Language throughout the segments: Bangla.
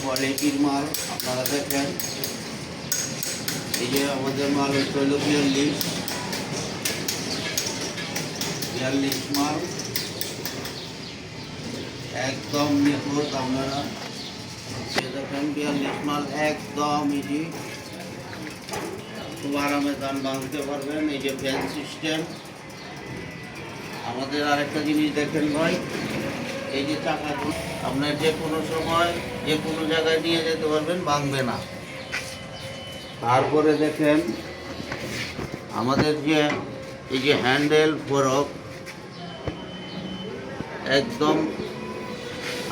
কোয়ালিটির মাল। আপনারা দেখেন এই যে আমাদের মাল হচ্ছে হলো 42 মাল, একদম নিখুঁত। আপনারা দেখেন 42 মাল একদম ইজি, খুব আরামে দান বাঁধতে পারবেন। এই যে ফ্যান সিস্টেম। আমাদের আরেকটা জিনিস দেখেন ভাই, এই যে চাকাগুলো আপনার যে কোনো সময় যে কোনো জায়গায় নিয়ে যেতে পারবেন, ভাঙবে না। তারপরে দেখেন আমাদের যে এই যে হ্যান্ডেল ফরক, একদম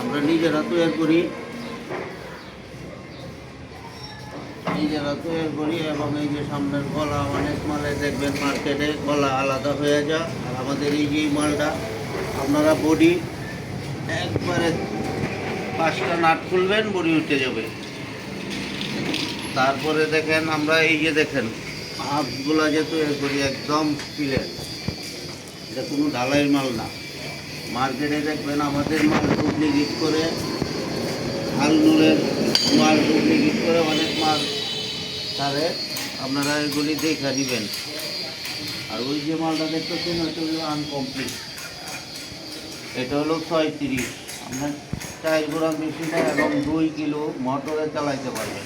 আমরা নিজেরা তৈরি করি, এবং এই যে সামনের গলা, অনেক মালে দেখবেন মার্কেটে গলা আলাদা হয়ে যায়। আর আমাদের এই যে মালটা আপনারা বডি একবারে 5টা নাট খুলবেন, বডি উঠে যাবে। তারপরে দেখেন আমরা এই যে দেখেন হাফগুলা যে তৈরি করি একদম প্লেন, এটা কোনো ঢালাই মাল না। মার্কেটে দেখবেন আমাদের মাল ডুপ্লিকেট করে, আলনুরের মাল ডুপ্লিকেট করে অনেক মাল তারে, আপনারা এগুলি দেখা দিবেন। আর ওই যে মালটা দেখতেছেন ওইটা হলো আনকমপ্লিট, এটা হলো 36। আপনার 4 গ্রাম মেশিনে এবং 2 কিলো মোটরে চালাইতে পারবেন।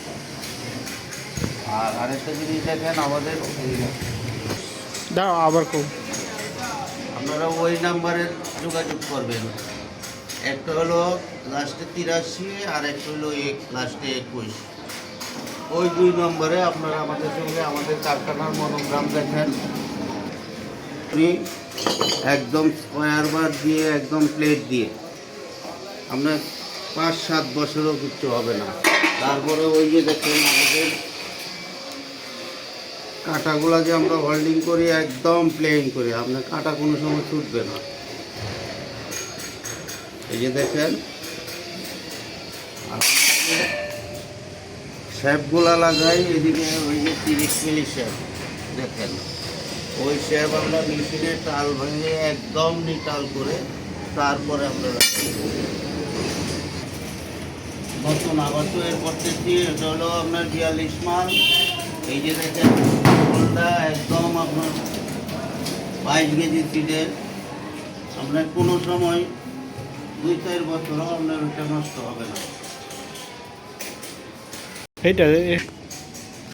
আর আরেকটা জিনিস দেখেন আমাদের, দাও আবার খুব আপনারা ওই নাম্বারে যোগাযোগ করবেন। একটা হলো লাস্টে 83 আর একটা হলো লাস্টে 21। ওই 2 নম্বরে আপনারা আমাদের সঙ্গে, আমাদের কারখানার মনোগ্রাম দেখেন, একদম স্কোয়ার বার দিয়ে, একদম প্লেট দিয়ে আপনার 5-7 বছরও কিচ্ছু হবে না। তারপরে ওই যে দেখেন আমাদের কাঁটাগুলা যে আমরা হোল্ডিং করি একদম প্লেন করি, আপনার কাঁটা কোনো সময় ছুটবে না। এই যে দেখেন শেপগুলা লাগাই এদিকে, ওই যে 30 মিলি শেপ দেখেন, ওই শেপ আমরা মেশিনে টাল ভেঙে একদম নিটাল করে তারপরে আমরা রাখি। নতুন আবার তো এর করতেছি, এটা হলো আপনার 42 মাল। এই যে দেখেন হোলটা একদম আপনার 22 কেজি সিটের, আপনার কোনো সময় 2-4 বছরও আপনার ওইটা নষ্ট হবে না। এইটা